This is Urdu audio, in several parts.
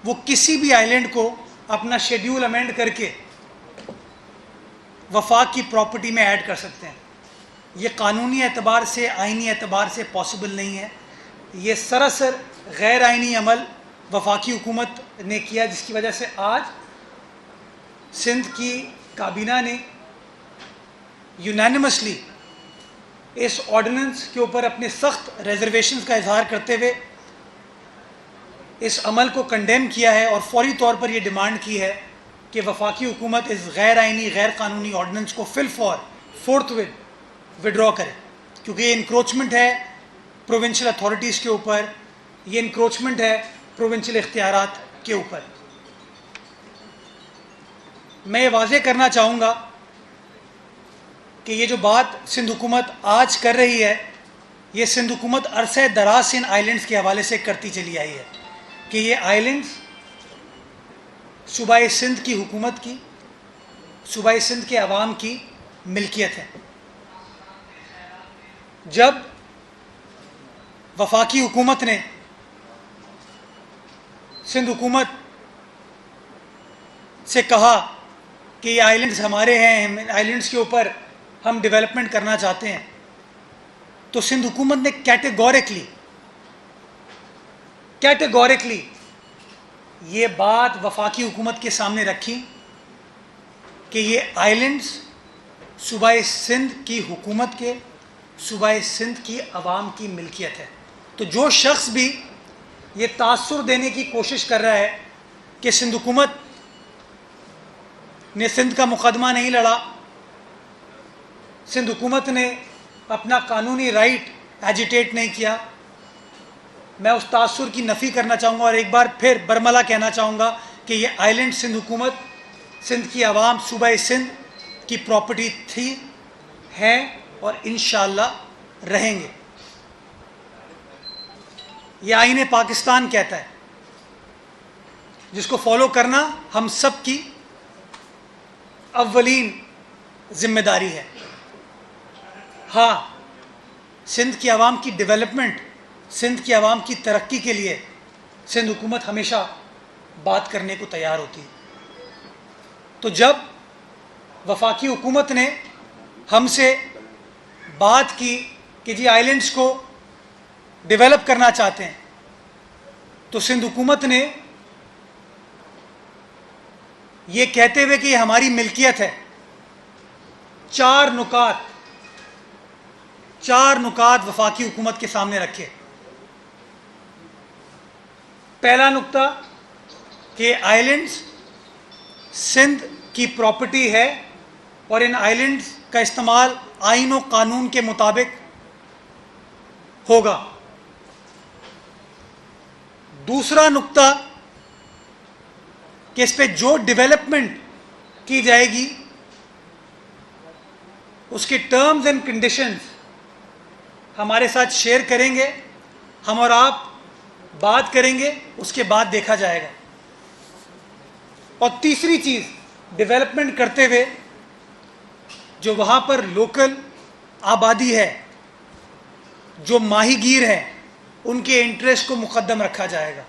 وہ کسی بھی آئلینڈ کو اپنا شیڈیول امینڈ کر کے وفاق کی پراپرٹی میں ایڈ کر سکتے ہیں. یہ قانونی اعتبار سے، آئینی اعتبار سے پاسبل نہیں ہے. یہ سراسر غیر آئینی عمل وفاقی حکومت نے کیا، جس کی وجہ سے آج سندھ کی کابینہ نے یونینیمسلی اس آرڈیننس کے اوپر اپنے سخت ریزرویشنز کا اظہار کرتے ہوئے اس عمل کو کنڈیم کیا ہے، اور فوری طور پر یہ ڈیمانڈ کی ہے کہ وفاقی حکومت اس غیر آئینی غیر قانونی آرڈیننس کو فی الفور فورتھ وڈرا کرے، کیونکہ یہ انکروچمنٹ ہے پروونشل اتھارٹیز کے اوپر، یہ انکروچمنٹ ہے پروونشل اختیارات کے اوپر. میں یہ واضح کرنا چاہوں گا کہ یہ جو بات سندھ حکومت آج کر رہی ہے، یہ سندھ حکومت عرصہ دراز سے ان آئلینڈز کے حوالے سے کرتی چلی آئی ہے کہ یہ آئلینڈز صوبہ سندھ کی حکومت کی، صوبہ سندھ کے عوام کی ملکیت ہے. جب وفاقی حکومت نے سندھ حکومت سے کہا کہ یہ آئلینڈز ہمارے ہیں، آئلینڈز کے اوپر ہم ڈیولپمنٹ کرنا چاہتے ہیں، تو سندھ حکومت نے کیٹیگورکلی یہ بات وفاقی حکومت کے سامنے رکھی کہ یہ آئلینڈز صوبہ سندھ کی حکومت کے، صوبہ سندھ کی عوام کی ملکیت ہے. تو جو شخص بھی یہ تاثر دینے کی کوشش کر رہا ہے کہ سندھ حکومت نے سندھ کا مقدمہ نہیں لڑا، سندھ حکومت نے اپنا قانونی رائٹ ایجیٹیٹ نہیں کیا، میں اس تاثر کی نفی کرنا چاہوں گا اور ایک بار پھر برملا کہنا چاہوں گا کہ یہ آئلینڈ سندھ حکومت، سندھ کی عوام، صوبہ سندھ کی پراپرٹی تھی، ہیں اور انشاءاللہ رہیں گے. یہ آئین پاکستان کہتا ہے، جس کو فالو کرنا ہم سب کی اولین ذمہ داری ہے. ہاں، سندھ کی عوام کی ڈیولپمنٹ، سندھ کی عوام کی ترقی کے لیے سندھ حکومت ہمیشہ بات کرنے کو تیار ہوتی ہے. تو جب وفاقی حکومت نے ہم سے بات کی کہ جی آئلینڈز کو ڈیولپ کرنا چاہتے ہیں، تو سندھ حکومت نے یہ کہتے ہوئے کہ یہ ہماری ملکیت ہے، چار نکات وفاقی حکومت کے سامنے رکھے. پہلا نقطہ کہ آئلینڈز سندھ کی پراپرٹی ہے اور ان آئلینڈز کا استعمال آئین و قانون کے مطابق ہوگا. دوسرا نقطہ کہ اس پہ جو ڈیولپمنٹ کی جائے گی اس کے ٹرمز اینڈ کنڈیشنز ہمارے ساتھ شیئر کریں گے، ہم اور آپ بات کریں گے، اس کے بعد دیکھا جائے گا. اور تیسری چیز، ڈیولپمنٹ کرتے ہوئے جو وہاں پر لوکل آبادی ہے، جو ماہی گیر ہے، ان کے انٹرسٹ کو مقدم رکھا جائے گا.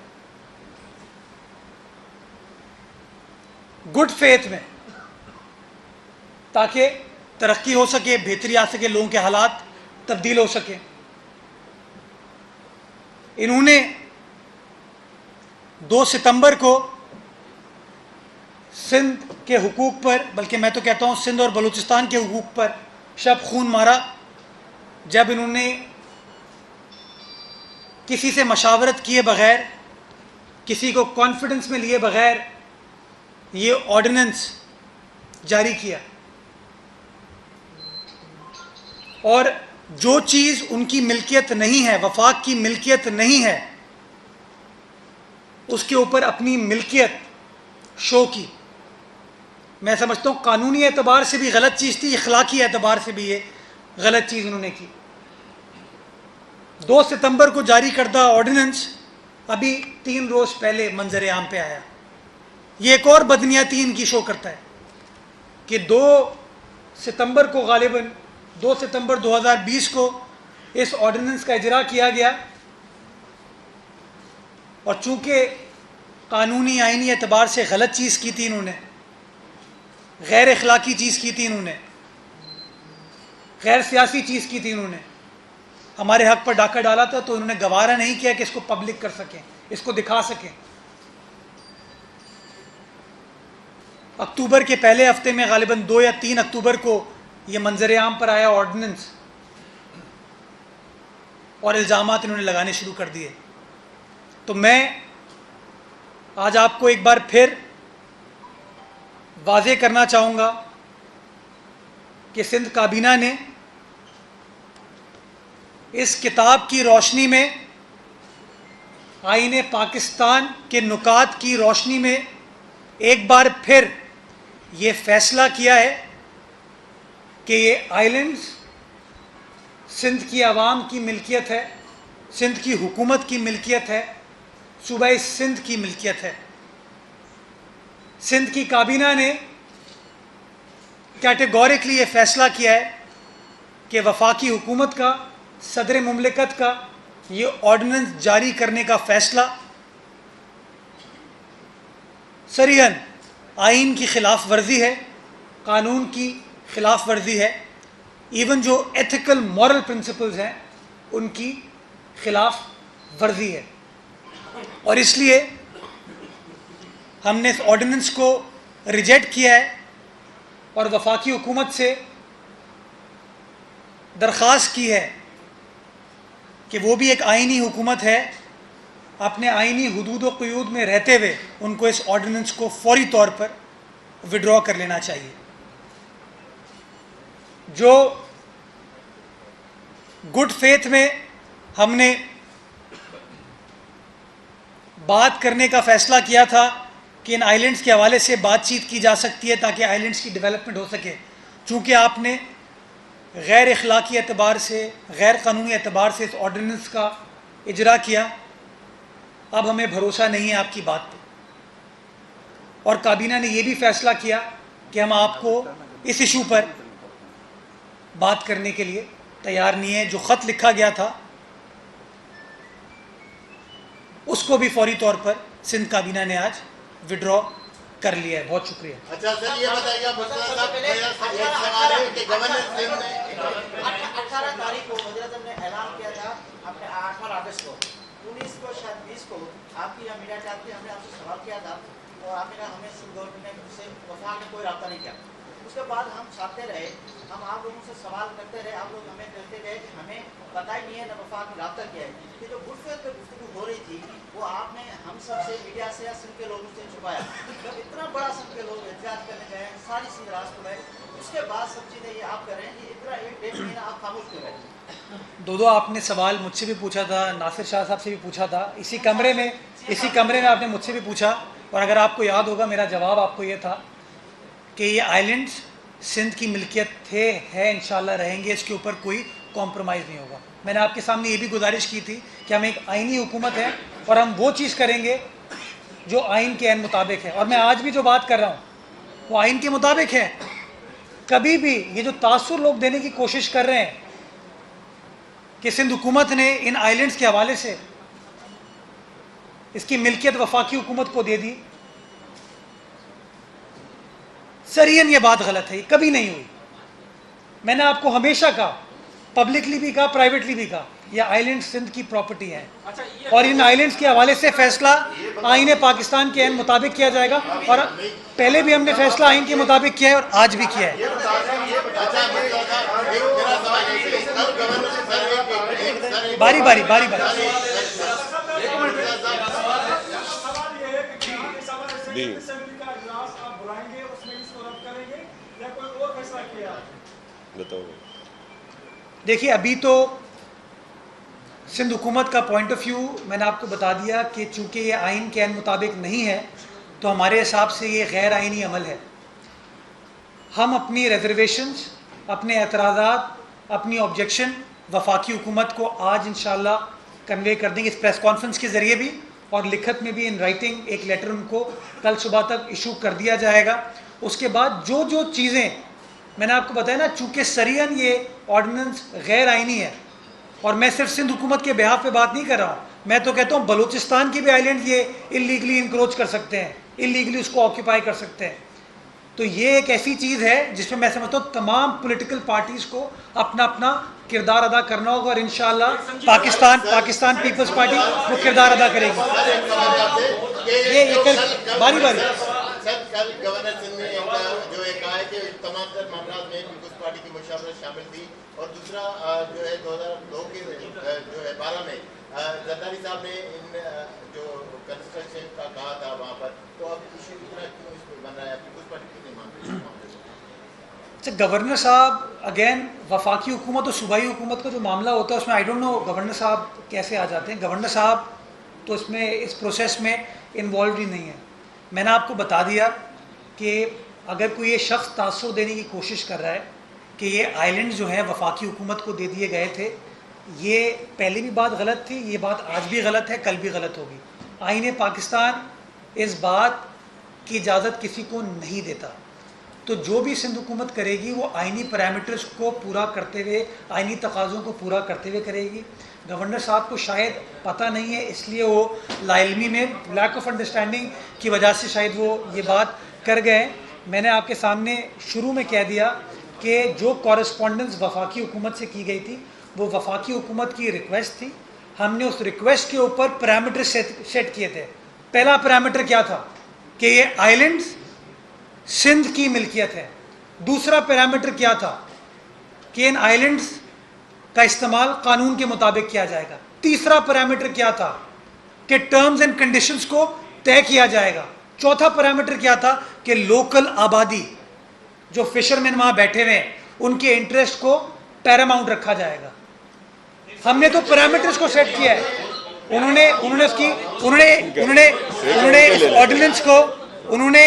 گڈ فیتھ میں، تاکہ ترقی ہو سکے، بہتری آ سکے، لوگوں کے حالات تبدیل ہو سکے. انہوں نے 2 ستمبر کو سندھ کے حقوق پر، بلکہ میں تو کہتا ہوں سندھ اور بلوچستان کے حقوق پر شب خون مارا، جب انہوں نے کسی سے مشاورت کیے بغیر، کسی کو کانفیڈنس میں لیے بغیر یہ آرڈیننس جاری کیا. اور جو چیز ان کی ملکیت نہیں ہے، وفاق کی ملکیت نہیں ہے، اس کے اوپر اپنی ملکیت شو کی. میں سمجھتا ہوں قانونی اعتبار سے بھی غلط چیز تھی، اخلاقی اعتبار سے بھی یہ غلط چیز انہوں نے کی. 2 ستمبر کو جاری کردہ آرڈیننس ابھی 3 روز پہلے منظر عام پہ آیا. یہ ایک اور بدنیاتی ان کی شو کرتا ہے کہ 2 ستمبر کو غالباً 2 ستمبر 2020 کو اس آرڈیننس کا اجرا کیا گیا، اور چونکہ قانونی آئینی اعتبار سے غلط چیز کی تھی انہوں نے، غیر اخلاقی چیز کی تھی انہوں نے، غیر سیاسی چیز کی تھی انہوں نے، ہمارے حق پر ڈاکہ ڈالا تھا تو انہوں نے گوارا نہیں کیا کہ اس کو پبلک کر سکیں، اس کو دکھا سکیں۔ اکتوبر کے پہلے ہفتے میں غالباً 2 یا 3 اکتوبر کو یہ منظر عام پر آیا آرڈیننس، اور الزامات انہوں نے لگانے شروع کر دیے۔ تو میں آج آپ کو ایک بار پھر واضح کرنا چاہوں گا کہ سندھ کابینہ نے اس کتاب کی روشنی میں، آئین پاکستان کے نکات کی روشنی میں ایک بار پھر یہ فیصلہ کیا ہے کہ یہ آئلینڈز سندھ کی عوام کی ملکیت ہے، سندھ کی حکومت کی ملکیت ہے، صوبہ سندھ کی ملکیت ہے۔ سندھ کی کابینہ نے کیٹیگوریکلی یہ فیصلہ کیا ہے کہ وفاقی حکومت کا، صدر مملکت کا یہ آرڈیننس جاری کرنے کا فیصلہ صریحاً آئین کی خلاف ورزی ہے، قانون کی خلاف ورزی ہے، ایون جو ایتھیکل مورل پرنسپلز ہیں ان کی خلاف ورزی ہے۔ اور اس لیے ہم نے اس آرڈیننس کو ریجیکٹ کیا ہے اور وفاقی حکومت سے درخواست کی ہے کہ وہ بھی ایک آئینی حکومت ہے، اپنے آئینی حدود و قیود میں رہتے ہوئے ان کو اس آرڈیننس کو فوری طور پر وڈرا کر لینا چاہیے۔ جو گڈ فیتھ میں ہم نے بات کرنے کا فیصلہ کیا تھا کہ ان آئلینڈز کے حوالے سے بات چیت کی جا سکتی ہے تاکہ آئلینڈز کی ڈیولپمنٹ ہو سکے، چونکہ آپ نے غیر اخلاقی اعتبار سے، غیر قانونی اعتبار سے اس آرڈیننس کا اجرا کیا، اب ہمیں بھروسہ نہیں ہے آپ کی بات پہ۔ اور کابینہ نے یہ بھی فیصلہ کیا کہ ہم آپ کو اس ایشو پر بات کرنے کے لیے تیار نہیں ہے۔ جو خط لکھا گیا تھا اس کو بھی فوری طور پر سندھ کابینہ نے آج وڈرا کر لیا ہے۔ بہت شکریہ۔ اچھا سر یہ بتائیے مصطفیٰ صاحب، ایک سوال ہے کہ گورنر سندھ نے 18 تاریخ کو وزیر اعظم نے اعلان کیا تھا، اپنے 18 اگست کو، 19 کو شاید 20 کو آپ کی میڈیا چارج میں ہم نے آپ سے سوال کیا تھا اور آپ نے کہا ہمیں سندھ گورنمنٹ نے مجھ سے وفاق میں کوئی رابطہ نہیں کیا۔ اس کے بعد ہم چھاپتے رہے، ہم آپ لوگوں سے سوال کرتے رہے، آپ لوگ ہمیں کہتے گئے کہ ہمیں پتہ ہی نہیں ہے نہ وفاق میں رابطہ کیا ہے۔ یہ جو گڈ فیتھ پہ گفتگو ہو رہی تھی وہ آپ نے ہم سب سے، میڈیا سے یا سندھ کے لوگوں سے چھپایا۔ جب اتنا بڑا سندھ کے لوگ احتجاج کرنے گئے، ساری سندھ راست کو گئے، اس کے بعد سب چیزیں یہ آپ کر رہے ہیں کہ اتنا 1-1.5 مہینہ آپ خاموش کیوں رہے؟ دو آپ نے سوال مجھ سے بھی پوچھا تھا، ناصر شاہ صاحب سے بھی پوچھا تھا، اسی کمرے میں آپ نے مجھ سے بھی پوچھا، اور اگر آپ کو یاد ہوگا میرا جواب آپ کو یہ تھا کہ یہ آئلینڈز سندھ کی ملکیت تھے، ہے، انشاءاللہ رہیں گے، اس کے اوپر کوئی کمپرومائز نہیں ہوگا۔ میں نے آپ کے سامنے یہ بھی گزارش کی تھی کہ ہم ایک آئینی حکومت ہے اور ہم وہ چیز کریں گے جو آئین کے عین مطابق ہے، اور میں آج بھی جو بات کر رہا ہوں وہ آئین کے مطابق ہے۔ کبھی بھی یہ جو تاثر لوگ دینے کی کوشش کر رہے ہیں کہ سندھ حکومت نے ان آئلینڈز کے حوالے سے اس کی ملکیت وفاقی حکومت کو دے دی، صریحاً یہ بات غلط ہے، یہ کبھی نہیں ہوئی۔ میں نے آپ کو ہمیشہ کہا، پبلکلی بھی کہا، پرائیویٹلی بھی کہا، یہ آئلینڈ سندھ کی پراپرٹی ہے اور ان آئلینڈز کے حوالے سے فیصلہ آئین پاکستان کے عین مطابق کیا جائے گا، اور پہلے بھی ہم نے فیصلہ آئین کے مطابق کیا ہے اور آج بھی کیا ہے۔ باری باری دیکھیے، ابھی تو سندھ حکومت کا پوائنٹ آف ویو میں نے آپ کو بتا دیا کہ چونکہ یہ آئین کے عین مطابق نہیں ہے تو ہمارے حساب سے یہ غیر آئینی عمل ہے۔ ہم اپنی ریزرویشنز، اپنے اعتراضات، اپنی آبجیکشن وفاقی حکومت کو آج انشاءاللہ کنوے کر دیں گے، اس پریس کانفرنس کے ذریعے بھی اور لکھت میں بھی، ان رائٹنگ ایک لیٹر ان کو کل صبح تک ایشو کر دیا جائے گا۔ اس کے بعد جو چیزیں میں نے آپ کو بتایا نا، چونکہ صریحاً یہ آرڈیننس غیر آئینی ہے، اور میں صرف سندھ حکومت کے بہاف پہ بات نہیں کر رہا ہوں، میں تو کہتا ہوں بلوچستان کی بھی آئیلینڈ یہ اللیگلی انکروچ کر سکتے ہیں, اللیگلی اس کو آکیوپائی کر سکتے ہیں. تو یہ ایک ایسی چیز ہے جس میں میں سمجھتا ہوں تمام پولیٹیکل پارٹیز کو اپنا اپنا کردار ادا کرنا ہوگا, اور انشاءاللہ پاکستان پیپلز پارٹی وہ کردار ادا کرے گی. باری باری سر کل گورنر سندھ نے جو ایک کہا ہے کہ تمام تر معاملات میں پیپلز پارٹی کی مشاورت شامل تھی, اور دوسرا جو ہے 2002 کے جو ہے 12 میں زرداری صاحب نے ان جو کنسٹرکشن کا کہا تھا وہاں پر, تو اب ایشو اتنا کیوں اس پہ بن رہا ہے, پیپلز پارٹی کیوں نہیں مان رہی؟ اچھا, گورنر صاحب اگین وفاقی حکومت اور صوبائی حکومت کا جو معاملہ ہوتا ہے اس میں آئی ڈونٹ نو گورنر صاحب کیسے آ جاتے ہیں. گورنر صاحب تو اس میں اس پروسیس میں انوالوڈ ہی نہیں ہے. میں نے آپ کو بتا دیا کہ اگر کوئی یہ شخص تاثر دینے کی کوشش کر رہا ہے کہ یہ آئیلینڈ جو ہیں وفاقی حکومت کو دے دیے گئے تھے, یہ پہلے بھی بات غلط تھی, یہ بات آج بھی غلط ہے, کل بھی غلط ہوگی. آئین پاکستان اس بات کی اجازت کسی کو نہیں دیتا. تو جو بھی سندھ حکومت کرے گی وہ آئینی پیرامیٹرز کو پورا کرتے ہوئے, آئینی تقاضوں کو پورا کرتے ہوئے کرے گی. گورنر صاحب کو شاید پتہ نہیں ہے, اس لیے وہ لا علمی میں لیک آف انڈرسٹینڈنگ کی وجہ سے شاید وہ یہ بات کر گئے. میں نے آپ کے سامنے شروع میں کہہ دیا کہ جو کورسپونڈنس وفاقی حکومت سے کی گئی تھی وہ وفاقی حکومت کی ریکویسٹ تھی. ہم نے اس ریکویسٹ کے اوپر پیرامیٹر سیٹ کیے تھے. پہلا پیرامیٹر کیا تھا کہ یہ آئیلینڈز سندھ کی ملکیت ہے. دوسرا پیرامیٹر کیا تھا کہ ان آئیلینڈز کا استعمال قانون کے مطابق کیا جائے گا. تیسرا پیرامیٹر کیا تھا کہ ٹرمز اینڈ کنڈیشنز کو طے کیا جائے گا. چوتھا پیرامیٹر کیا تھا کہ لوکل آبادی جو فشرمین وہاں بیٹھے ہوئے ہیں ان کے انٹرسٹ کو پیراماؤنٹ رکھا جائے گا. ہم نے تو پیرامیٹرز کو سیٹ کیا ہے. انہوں نے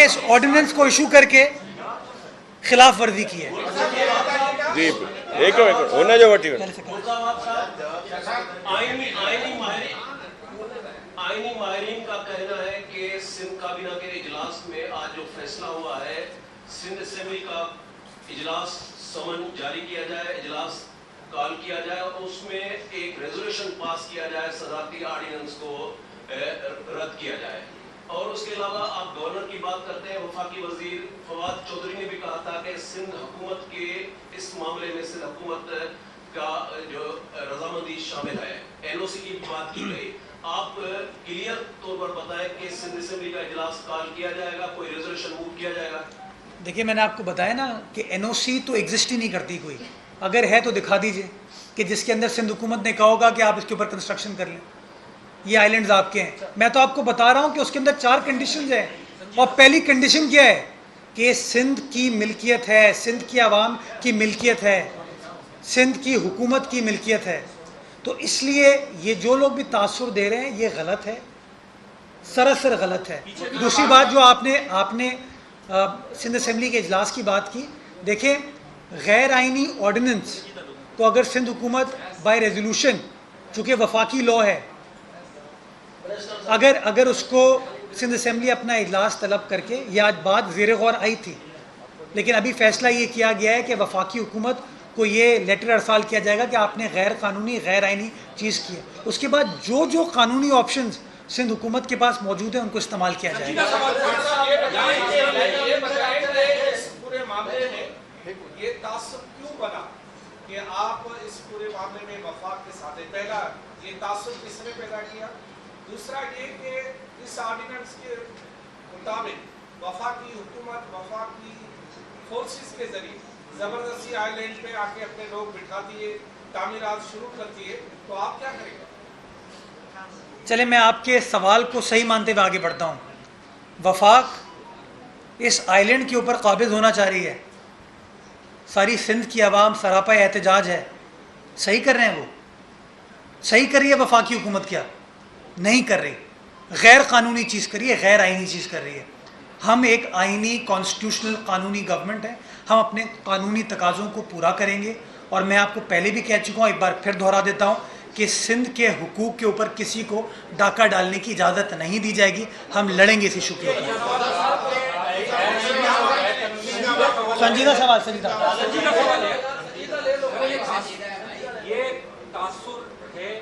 اس آرڈیننس کو ایشو کر کے خلاف ورزی کی ہے. جی ایک منٹ ہونا جو وٹی آئینی ماہرین کا کہنا ہے کہ سندھ کابینہ کے اجلاس میں آج جو فیصلہ ہوا ہے, سندھ اسمبلی کا اجلاس سمن جاری کیا جائے, اجلاس کال کیا جائے اور اس میں ایک ریزولوشن پاس کیا جائے, صدارتی آرڈیننس کو رد کیا جائے. اور اس کے علاوہ آپ گورنر کی بات کرتے ہیں, وفاقی وزیر فواد چودھری نے بھی کہا تھا کہ سندھ حکومت کے اس معاملے میں سندھ حکومت کا جو رضامندی شامل ہے. این او سی کی بات کی گئی. آپ کلیئر طور پر بتائیں کہ سندھ اسمبلی کا اجلاس کال کیا جائے گا, کوئی ریزولوشن موو کیا جائے گا؟ دیکھیے میں نے آپ کو بتایا نا کہ این او سی تو ایگزسٹ ہی نہیں کرتی کوئی. اگر ہے تو دکھا دیجئے کہ جس کے اندر سندھ حکومت نے کہا ہوگا کہ آپ اس کے اوپر کنسٹرکشن کر لیں, یہ آئیلینڈز آپ کے ہیں. میں تو آپ کو بتا رہا ہوں کہ اس کے اندر 4 کنڈیشنز ہیں, اور پہلی کنڈیشن کیا ہے کہ سندھ کی ملکیت ہے, سندھ کی عوام کی ملکیت ہے, سندھ کی حکومت کی ملکیت ہے. تو اس لیے یہ جو لوگ بھی تاثر دے رہے ہیں یہ غلط ہے, سراسر غلط ہے. دوسری بات جو آپ نے سندھ اسمبلی کے اجلاس کی بات کی, دیکھیں غیر آئینی آرڈیننس تو اگر سندھ حکومت بائی ریزولوشن, چونکہ وفاقی لا ہے, اگر اس کو سندھ اسمبلی اپنا اجلاس طلب کر کے, یہ آج بات زیر غور آئی تھی لیکن ابھی فیصلہ یہ کیا گیا ہے کہ وفاقی حکومت کو یہ لیٹر ارسال کیا جائے گا کہ آپ نے غیر قانونی غیر آئینی چیز کی ہے. اس کے بعد جو قانونی آپشنز سندھ حکومت کے پاس موجود ہیں ان کو استعمال کیا جائے گا. اس پورے معاملے میں یہ تعصب کیوں بنا کہ آپ اس پورے معاملے میں وفاق کے ساتھ ہیں؟ پہلا یہ تعصب کس نے پیدا کیا؟ دوسرا یہ کہ اس آرڈیننس کے مطابق وفاقی حکومت وفاقی فورسز کے ذریعے زبردستی آئی لینڈ پہ آ کے اپنے لوگ بٹھاتی ہے, تعمیرات شروع کرتی ہے, تو آپ کیا کریں گے؟ چلے میں آپ کے سوال کو صحیح مانتے ہوئے آگے بڑھتا ہوں. وفاق اس آئی لینڈ کے اوپر قابض ہونا چاہ رہی ہے, ساری سندھ کی عوام سراپا احتجاج ہے. صحیح کر رہے ہیں وہ, صحیح کر رہی ہے وفاقی حکومت, کیا نہیں کر رہی, غیر قانونی چیز کر رہی ہے, غیر آئینی چیز کر رہی ہے. ہم ایک آئینی کانسٹیٹیوشنل قانونی گورنمنٹ ہے, ہم اپنے قانونی تقاضوں کو پورا کریں گے. اور میں آپ کو پہلے بھی کہہ چکا ہوں, ایک بار پھر دہرا دیتا ہوں کہ سندھ کے حقوق کے اوپر کسی کو ڈاکہ ڈالنے کی اجازت نہیں دی جائے گی. ہم لڑیں گے اس ایشو کے اوپر. سنجیدہ سوال, یہ تاثر ہے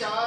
4